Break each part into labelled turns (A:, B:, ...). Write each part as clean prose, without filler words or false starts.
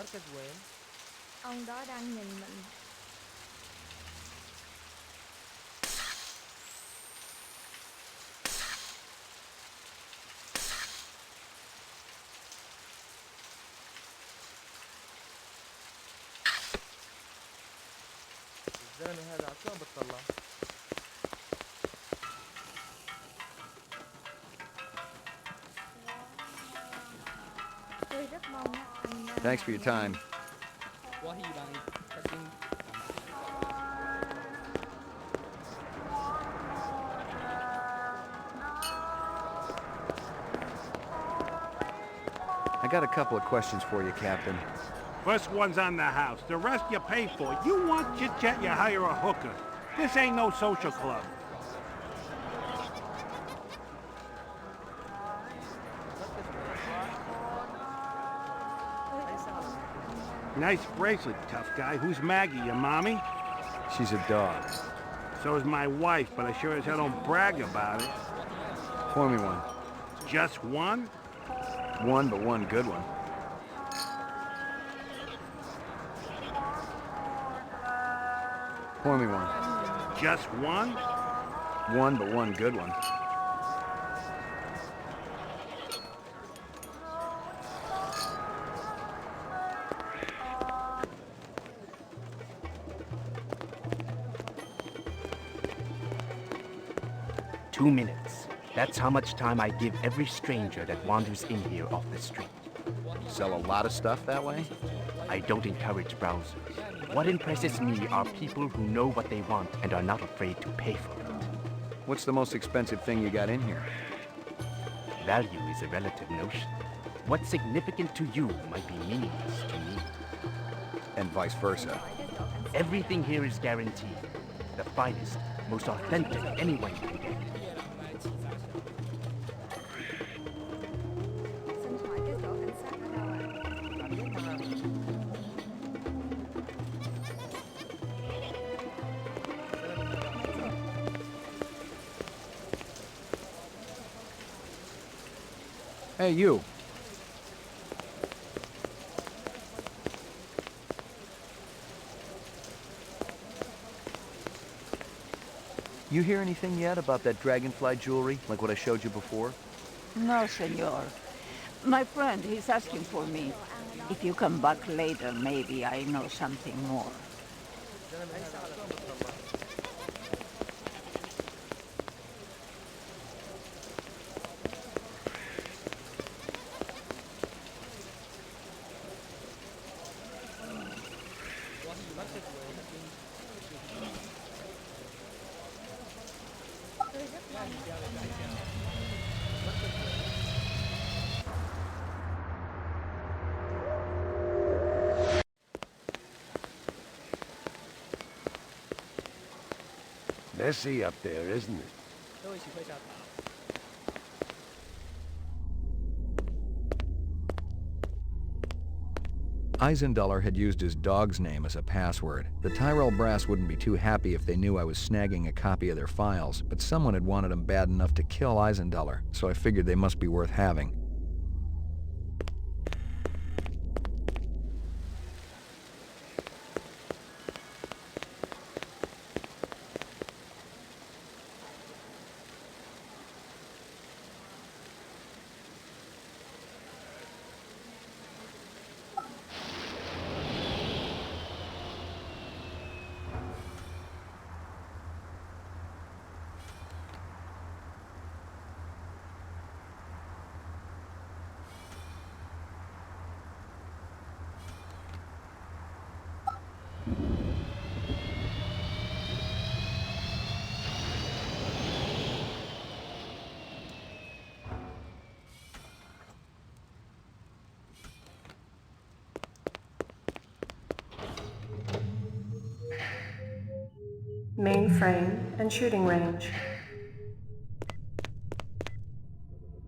A: المركز وين؟
B: Ông đó đang nhìn mình.
A: الزلمة هذا عشان بتطلع؟
B: Tôi rất mong á, anh
C: Thanks for your time. I got a couple of questions for you, Captain.
D: First one's on the house. The rest you pay for. You want chit-chat, you hire a hooker. This ain't no social club. Nice bracelet, tough guy. Who's Maggie, your mommy?
C: She's a dog.
D: So is my wife, but I sure as hell don't brag about it.
C: Pour me one.
D: Just one?
C: One, but one good one. Pour me one.
D: Just one?
C: One, but one good one.
E: Two minutes. That's how much time I give every stranger that wanders in here off the street.
C: Sell a lot of stuff that way?
E: I don't encourage browsers. What impresses me are people who know what they want and are not afraid to pay for it.
C: What's the most expensive thing you got in here?
E: Value is a relative notion. What's significant to you might be meaningless to me.
C: And vice versa.
E: Everything here is guaranteed. The finest, most authentic anyone can get.
B: xin hỏi cái chỗ cảnh sát ở đâu ạ?
C: Hey, you. You hear anything yet about that dragonfly jewelry, like what I showed you before?
F: No, senor. My friend, he's asking for me. If you come back later, maybe I know something more.
G: Messy up there, isn't it?
C: Eisenduller had used his dog's name as a password. The Tyrell brass wouldn't be too happy if they knew I was snagging a copy of their files, but someone had wanted them bad enough to kill Eisenduller, so I figured they must be worth having.
H: Mainframe and shooting range.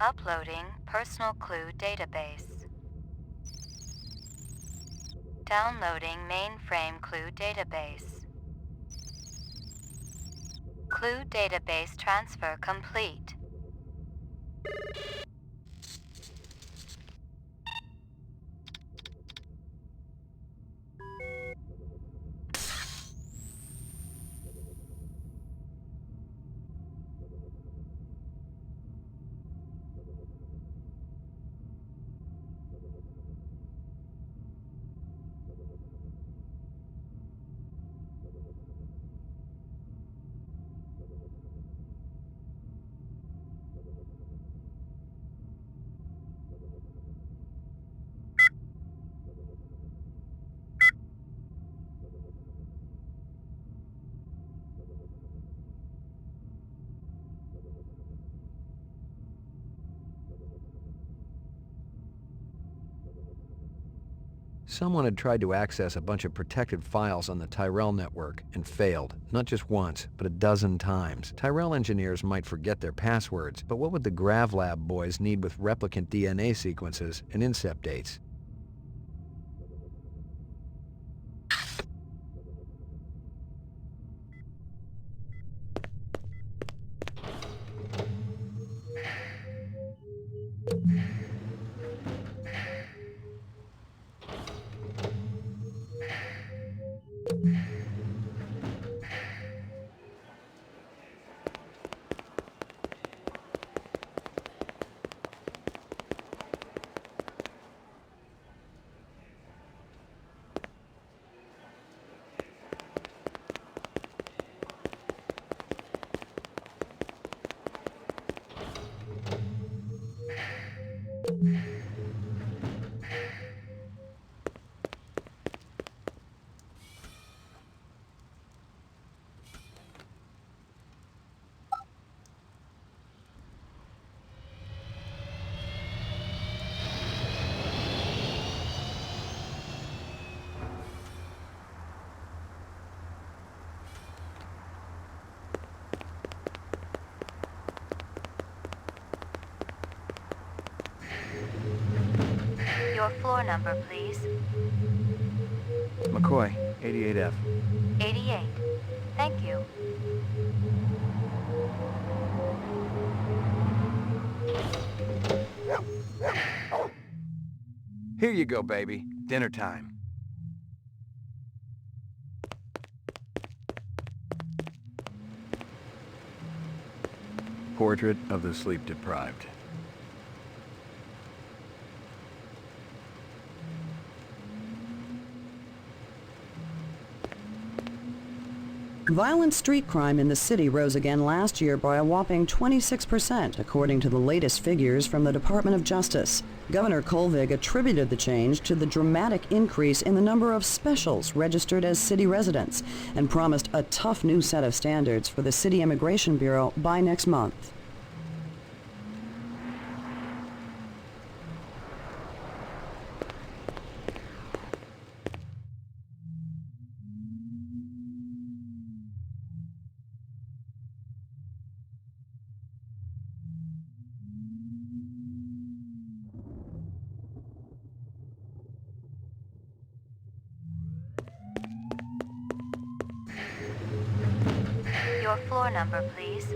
I: Uploading personal clue database. Downloading mainframe clue database. Clue database transfer complete.
C: Someone had tried to access a bunch of protected files on the Tyrell network and failed, not just once, but a dozen times. Tyrell engineers might forget their passwords, but what would the GravLab boys need with replicant DNA sequences and incept dates?
I: Your floor number, please.
C: McCoy, 88F.
I: 88. Thank you.
C: Here you go, baby. Dinner time. Portrait of the sleep-deprived.
J: Violent street crime in the city rose again last year by a whopping 26%, according to the latest figures from the Department of Justice. Governor Kolvig attributed the change to the dramatic increase in the number of specials registered as city residents and promised a tough new set of standards for the City Immigration Bureau by next month.
I: Your floor number, please.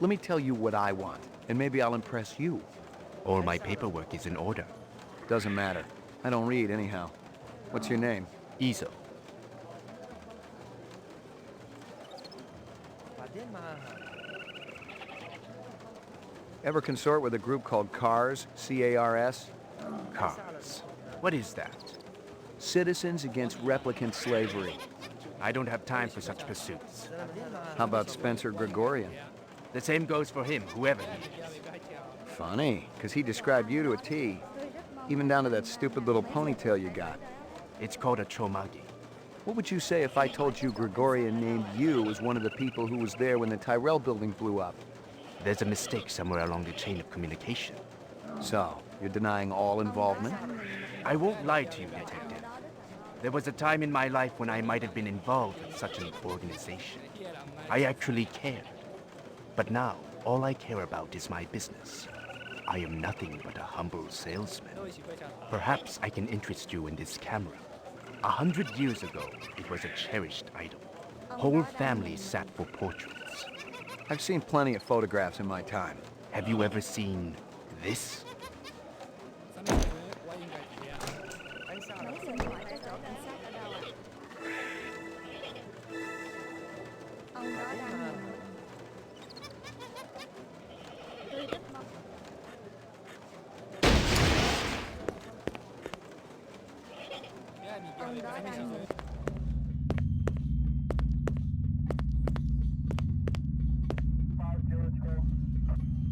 C: Let me tell you what I want, and maybe I'll impress you.
E: All my paperwork is in order.
C: Doesn't matter. I don't read anyhow. What's your name?
E: Izo.
C: Ever consort with a group called CARS? C-A-R-S?
E: Cars. What is that?
C: Citizens Against Replicant Slavery.
E: I don't have time for such pursuits.
C: How about Spencer Gregorian?
E: The same goes for him, whoever he is.
C: Funny, because he described you to a T. Even down to that stupid little ponytail you got.
E: It's called a chomagi.
C: What would you say if I told you Gregorian named you as one of the people who was there when the Tyrell building blew up?
E: There's a mistake somewhere along the chain of communication.
C: So, you're denying all involvement?
E: I won't lie to you, Detective. There was a time in my life when I might have been involved with such an organization. I actually cared. But now, all I care about is my business. I am nothing but a humble salesman. Perhaps I can interest you in this camera. 100 years ago, it was a cherished item. Whole families sat for portraits.
C: I've seen plenty of photographs in my time.
E: Have you ever seen this?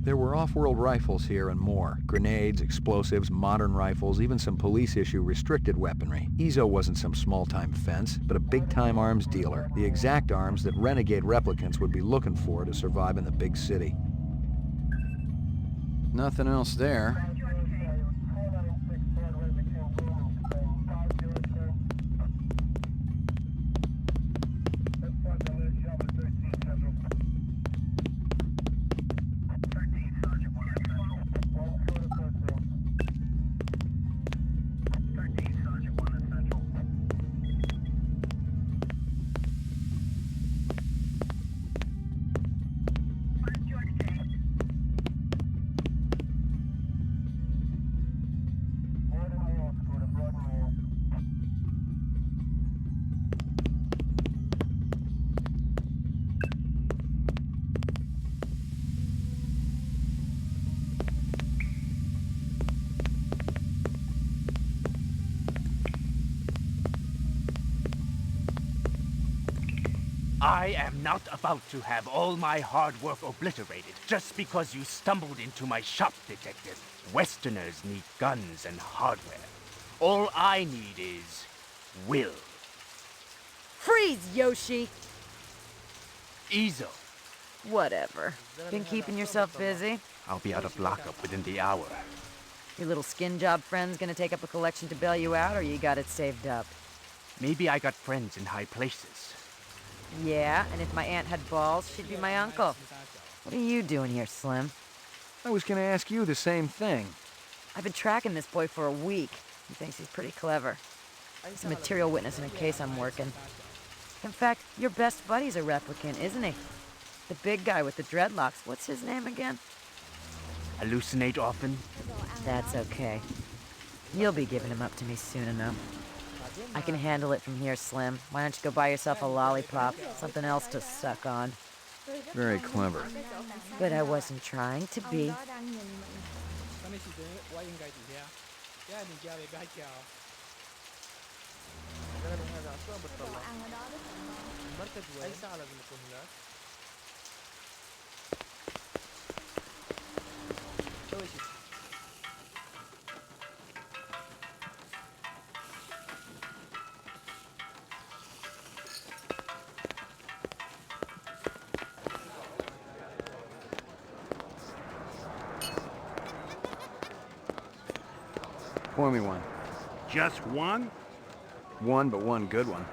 C: There were off-world rifles here and more. Grenades, explosives, modern rifles, even some police-issue restricted weaponry. Izo wasn't some small-time fence, but a big-time arms dealer. The exact arms that renegade replicants would be looking for to survive in the big city. Nothing else there.
E: I am not about to have all my hard work obliterated just because you stumbled into my shop, Detective. Westerners need guns and hardware. All I need is will.
B: Freeze, Yoshi!
E: Izo,
B: Whatever. Been keeping yourself busy?
E: I'll be out of lockup within the hour.
B: Your little skin job friend's gonna take up a collection to bail you out, or you got it saved up?
E: Maybe I got friends in high places.
B: Yeah, and if my aunt had balls, she'd be my uncle. What are you doing here, Slim?
C: I was gonna ask you the same thing.
B: I've been tracking this boy for a week. He thinks he's pretty clever. He's a material witness in a case I'm working. In fact, your best buddy's a replicant, isn't he? The big guy with the dreadlocks. What's his name again?
E: Hallucinate often?
B: That's okay. You'll be giving him up to me soon enough. I can handle it from here, Slim. Why don't you go buy yourself a lollipop? Something else to suck on.
C: Very clever.
B: But I wasn't trying to be.
A: المركز وين؟ أي ساعة لازم نكون هناك؟ سوي شي.
C: Pour me one.
D: Just one?
C: One, but one good one.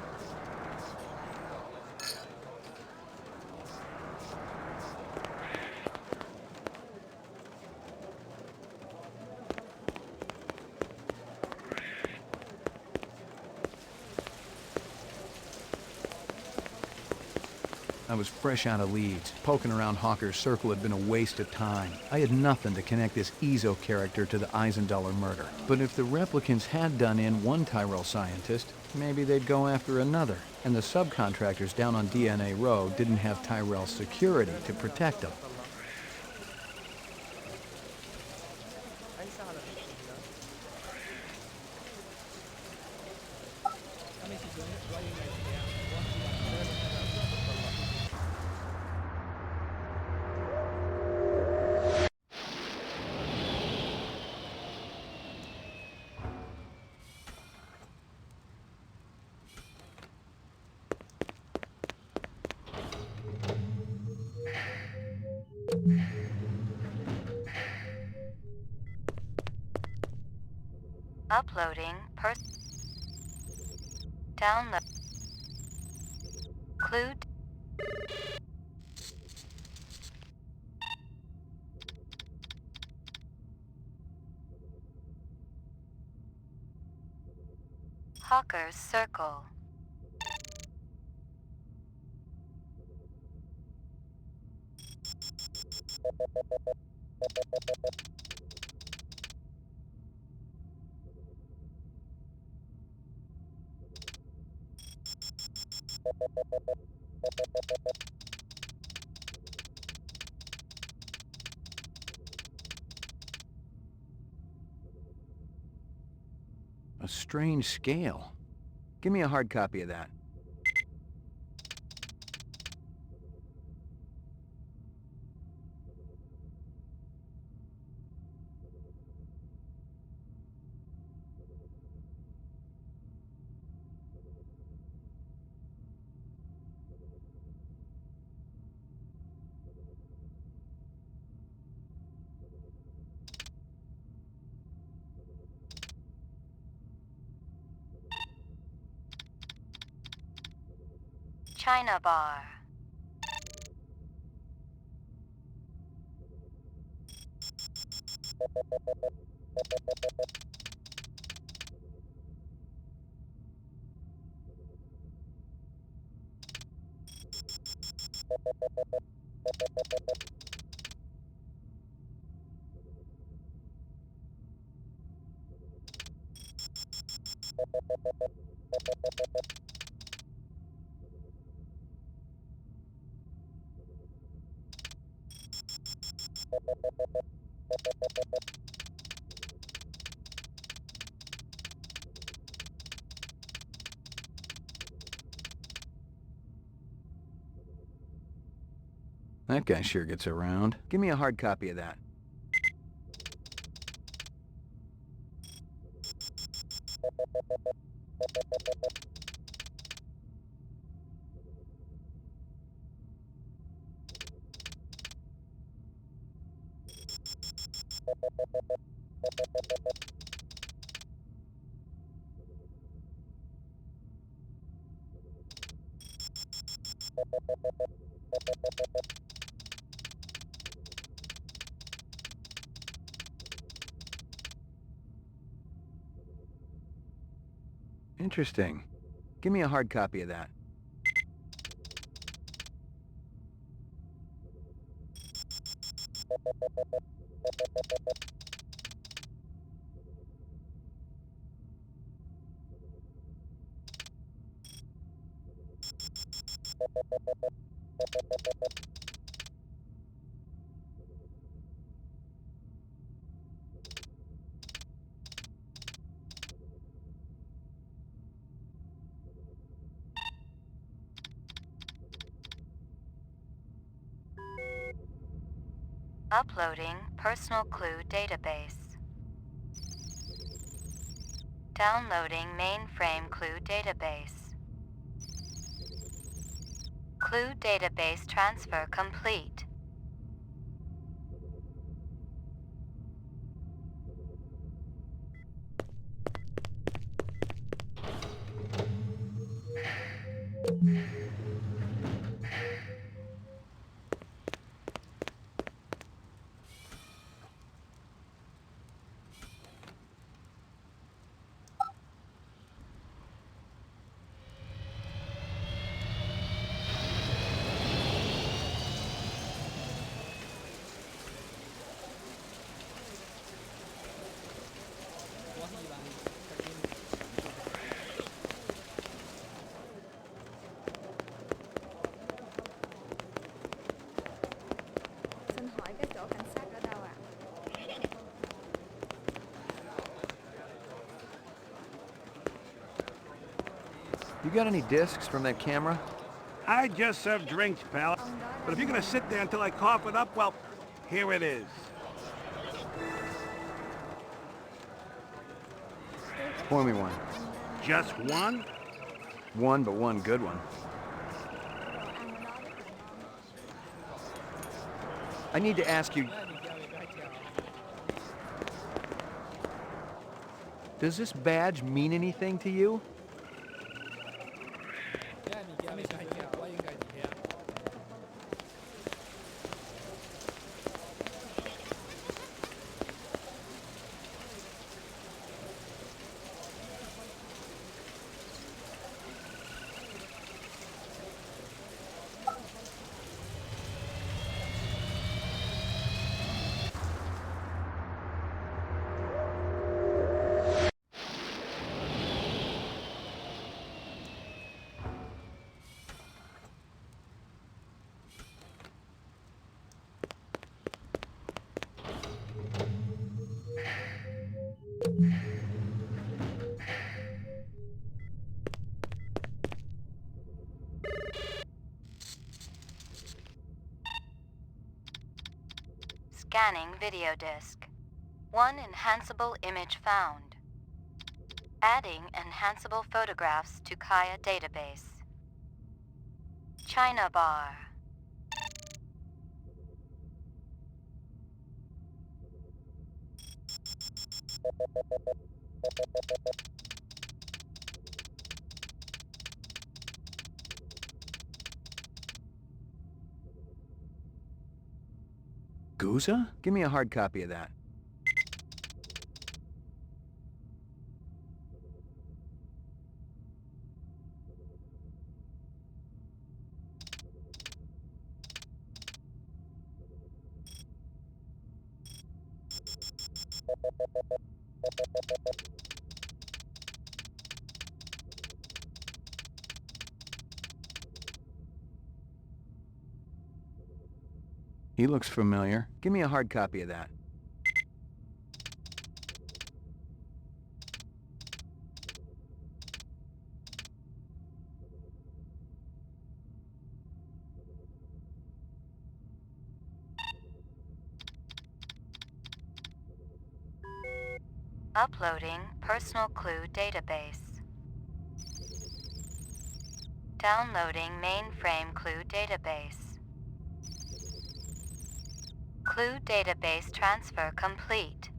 C: I was fresh out of Leeds. Poking around Hawker's Circle had been a waste of time. I had nothing to connect this Izo character to the Eisendaler murder. But if the replicants had done in one Tyrell scientist, maybe they'd go after another. And the subcontractors down on DNA Row didn't have Tyrell security to protect them.
A: أي ساعة لازم نكون هناك؟
I: Uploading download. Clue. Hawker's Circle.
C: A strange scale. Give me a hard copy of that.
I: China bar.
C: That guy sure gets around. Give me a hard copy of that. Interesting. Give me a hard copy of that.
I: Uploading personal clue database. Downloading mainframe clue database. Clue database transfer complete.
C: You got any discs from that camera?
D: I just serve drinks, pal. But if you're gonna sit there until I cough it up, well, here it is.
C: Pour me one.
D: Just one?
C: One, but one good one. I need to ask you... Does this badge mean anything to you?
I: Scanning video disk. One enhanceable image found. Adding enhanceable photographs to Kaya database. China bar.
C: Guza? Give me a hard copy of that. He looks familiar. Give me a hard copy of that.
I: Uploading personal clue database. Downloading mainframe clue database. Clue database transfer complete.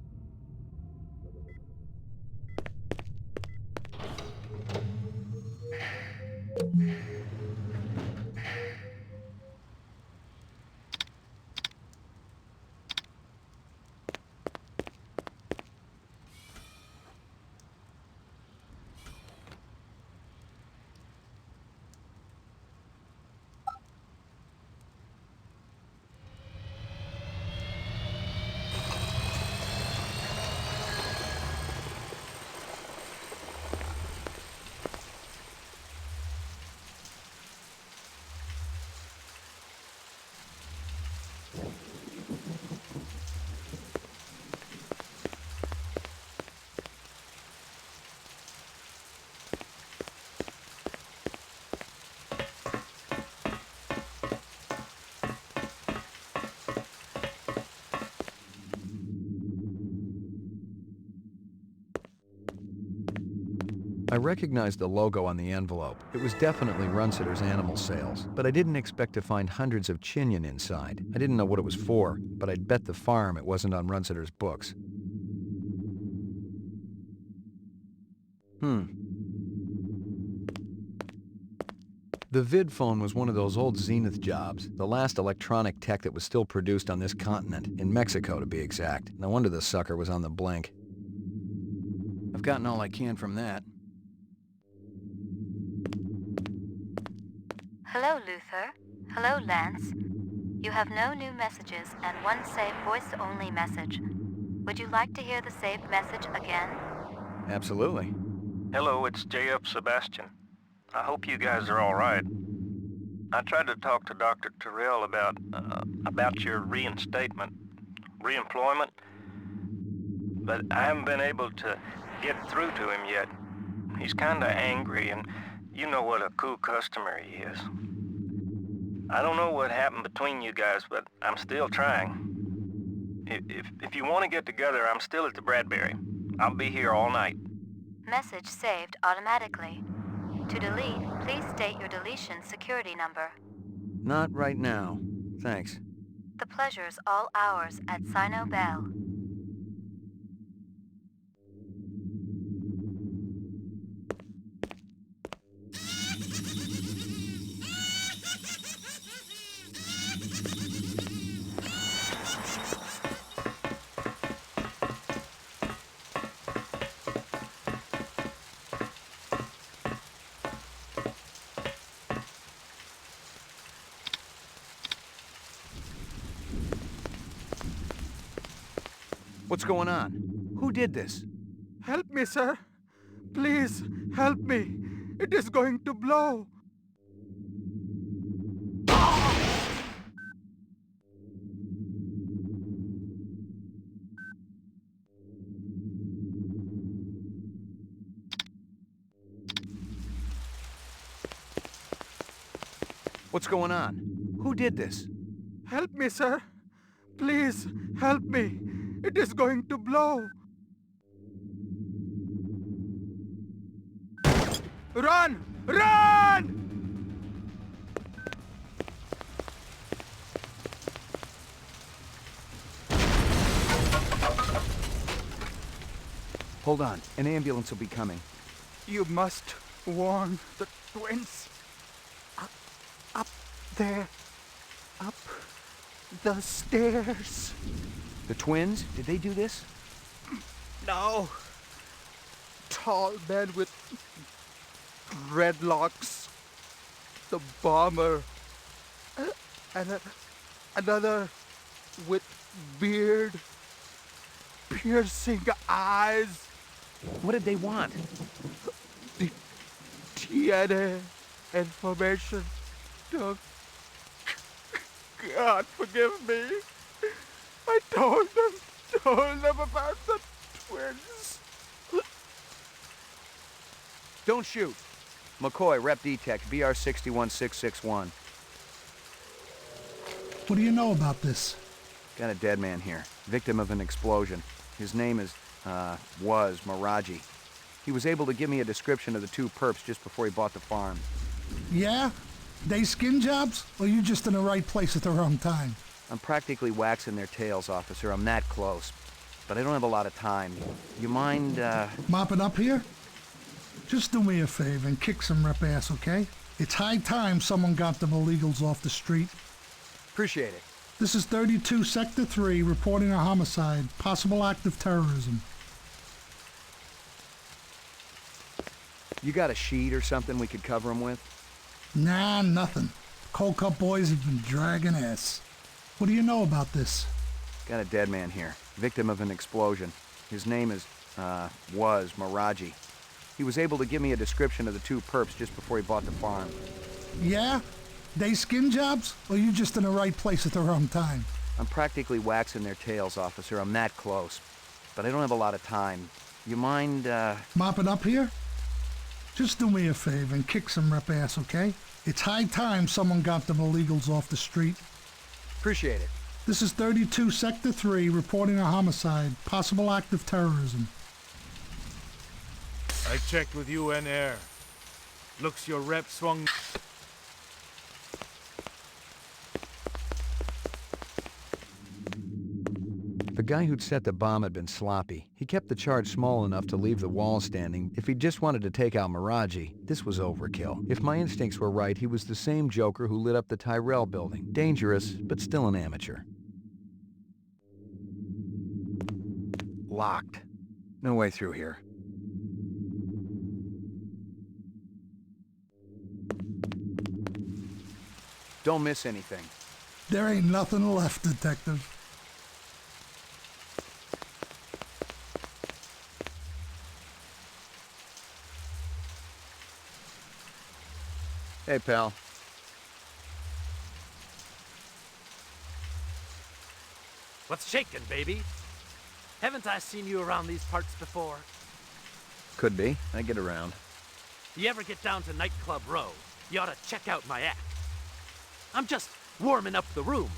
C: I recognized the logo on the envelope. It was definitely Runsitter's animal sales, but I didn't expect to find hundreds of chinion inside. I didn't know what it was for, but I'd bet the farm it wasn't on Runsitter's books. The VidPhone was one of those old Zenith jobs, the last electronic tech that was still produced on this continent, in Mexico to be exact. No wonder the sucker was on the blink. I've gotten all I can from that.
I: Hello, Luther. Hello, Lance. You have no new messages and one saved voice-only message. Would you like to hear the saved message again?
C: Absolutely.
K: Hello, it's J.F. Sebastian. I hope you guys are all right. I tried to talk to Dr. Terrell about your reinstatement, reemployment, but I haven't been able to get through to him yet. He's kinda angry, and you know what a cool customer he is. I don't know what happened between you guys, but I'm still trying. If you want to get together, I'm still at the Bradbury. I'll be here all night.
I: Message saved automatically. To delete, please state your deletion security number.
C: Not right now. Thanks.
I: The pleasure's all ours at Sino Bell.
C: What's going on? Who did this?
L: Help me, sir. Please, help me. It is going to blow.
C: What's going on? Who did this?
L: Help me, sir. Please, help me. It is going to blow. Run! Run!
C: Hold on. An ambulance will be coming.
L: You must warn the twins. Up there. Up the stairs.
C: The twins? Did they do this?
L: No. Tall man with dreadlocks. The bomber. And another with beard. Piercing eyes.
C: What did they want?
L: The DNA information. Doug. God forgive me. I told them about the twins.
C: Don't shoot. McCoy, Rep Detect, BR 61661.
M: What do you know about this?
C: Got a dead man here. Victim of an explosion. His name was Miraji. He was able to give me a description of the two perps just before he bought the farm.
M: Yeah? They skin jobs? Or you just in the right place at the wrong time?
C: I'm practically waxing their tails, officer. I'm that close. But I don't have a lot of time. You mind,
M: mopping up here? Just do me a favor and kick some rep ass, okay? It's high time someone got them illegals off the street.
C: Appreciate it.
M: This is 32 Sector 3 reporting a homicide, possible act of terrorism.
C: You got a sheet or something we could cover them with?
M: Nah, nothing. Cold Cup boys have been dragging ass. What do you know about this?
C: Got a dead man here. Victim of an explosion. His name was Miraji. He was able to give me a description of the two perps just before he bought the farm.
M: Yeah? They skin jobs? Or you just in the right place at the wrong time?
C: I'm practically waxing their tails, officer. I'm that close. But I don't have a lot of time. You mind,
M: mopping up here? Just do me a favor and kick some rep ass, okay? It's high time someone got them illegals off the street.
C: Appreciate it.
M: This is 32 Sector 3 reporting a homicide, possible act of terrorism.
N: I checked with UN Air. Looks your rep swung...
C: The guy who'd set the bomb had been sloppy. He kept the charge small enough to leave the wall standing. If he just wanted to take out Miraji, this was overkill. If my instincts were right, he was the same joker who lit up the Tyrell building. Dangerous, but still an amateur. Locked. No way through here. Don't miss anything.
M: There ain't nothing left, Detective.
C: Hey, pal.
O: What's shaking, baby? Haven't I seen you around these parts before?
C: Could be. I get around.
O: You ever get down to Nightclub Row, you ought to check out my act. I'm just warming up the room,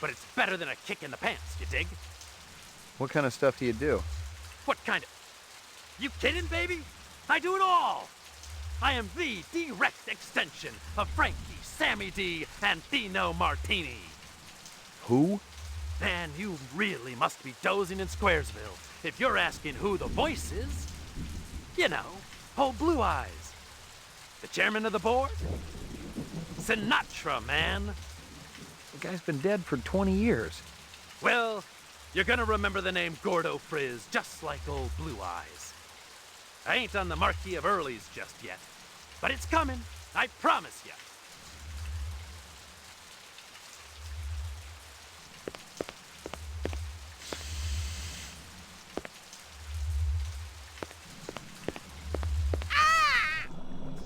O: but it's better than a kick in the pants, you dig?
C: What kind of stuff do you do?
O: What kind of... You kidding, baby? I do it all! I am the direct extension of Frankie, Sammy D, and Dino Martini.
C: Who?
O: Man, you really must be dozing in Squaresville if you're asking who the voice is. You know, old Blue Eyes. The chairman of the board? Sinatra, man.
C: The guy's been dead for 20 years.
O: Well, you're gonna remember the name Gordo Frizz just like old Blue Eyes. I ain't on the Marquis of Early's just yet, but it's coming, I promise you.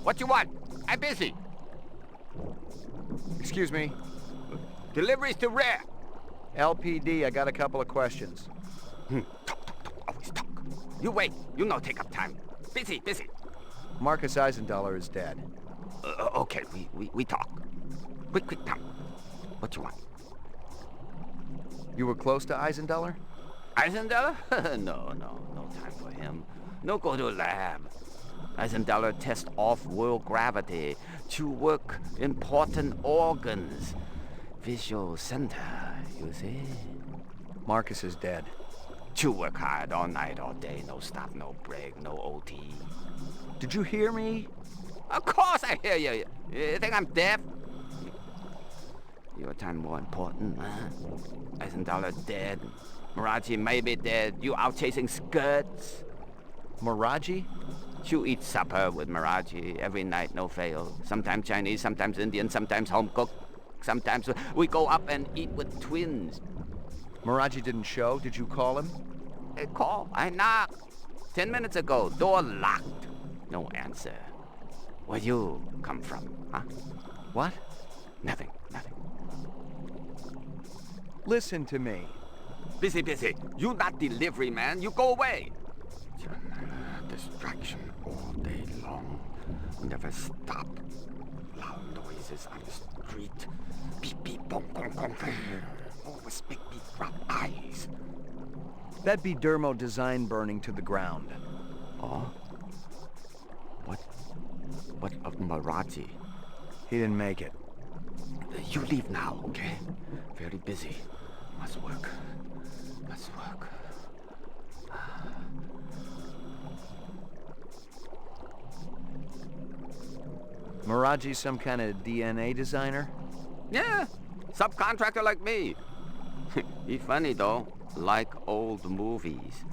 P: What you want? I'm busy.
C: Excuse me.
P: Deliveries to Rare.
C: LPD, I got a couple of questions.
P: Talk, always talk. You wait, you no take up time. Busy.
C: Marcus Eisendaler is dead.
P: Okay, we talk. Quick, talk. What you want?
C: You were close to Eisendeller?
P: Eisendeller? No time for him. No go to lab. Eisendeller test off-world gravity to work important organs. Visual center, you see?
C: Marcus is dead.
P: To work hard all night, all day, no stop, no break, no OT.
C: Did you hear me?
P: Of course I hear you. You think I'm deaf? Your time more important, huh? Eisendeller dead. Miraji may be dead. You out chasing skirts.
C: Miraji?
P: You eat supper with Miraji every night, no fail. Sometimes Chinese, sometimes Indian, sometimes home cooked. Sometimes we go up and eat with twins.
C: Miraji didn't show. Did you call him?
P: Hey, call. I knocked. 10 minutes ago, door locked. No answer. Where you come from, huh?
C: What?
P: Nothing.
C: Listen to me.
P: Busy. You not delivery man. You go away. Distraction all day long. Never stop. Loud noises on the street. Beep, beep, boom, boom, boom. Always make me drop eyes.
C: That'd be Dermo design burning to the ground.
P: Oh? What of Miraji?
C: He didn't make it.
P: You leave now, okay? Very busy. Must work.
C: Miraji's some kind of DNA designer?
P: Yeah, subcontractor like me. He's funny though, like old movies.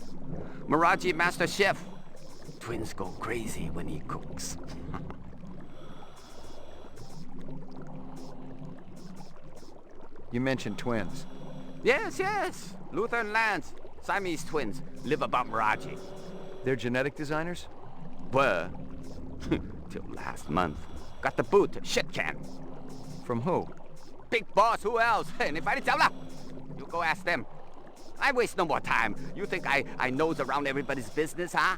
P: Miraji master chef. Twins go crazy when he cooks.
C: You mentioned twins.
P: Yes. Luther and Lance, Siamese twins, live above Miraji.
C: They're genetic designers?
P: Were. Till last month. Got the boot, shit can.
C: From who?
P: Big boss, who else? And if I didn't tell her, you go ask them. I waste no more time. You think I nose around everybody's business, huh?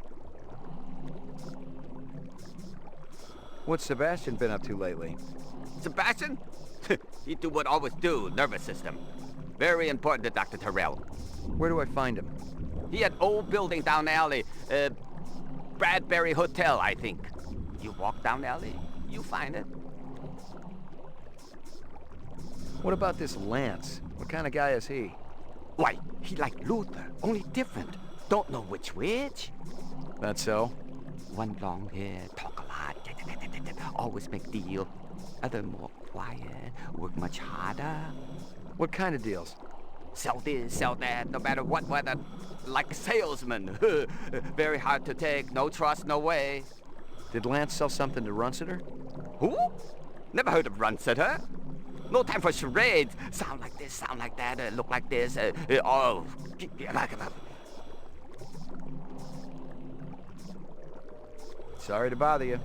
C: What's Sebastian been up to lately?
P: Sebastian? He do what always do, nervous system. Very important to Dr. Terrell.
C: Where do I find him?
P: He had old building down the alley. Bradbury Hotel, I think. You walk down the alley, you find it.
C: What about this Lance? What kind of guy is he?
P: Why, he like Luther, only different. Don't know which.
C: That's so?
P: One long hair, talk a lot, always make deal. Other more quiet, work much harder.
C: What kind of deals?
P: Sell this, sell that, no matter what weather. Like a salesman. Very hard to take, no trust, no way.
C: Did Lance sell something to Runsiter?
P: Who? Never heard of Runsiter. No time for charades. Sound like this, sound like that, look like this.
C: Sorry to bother you.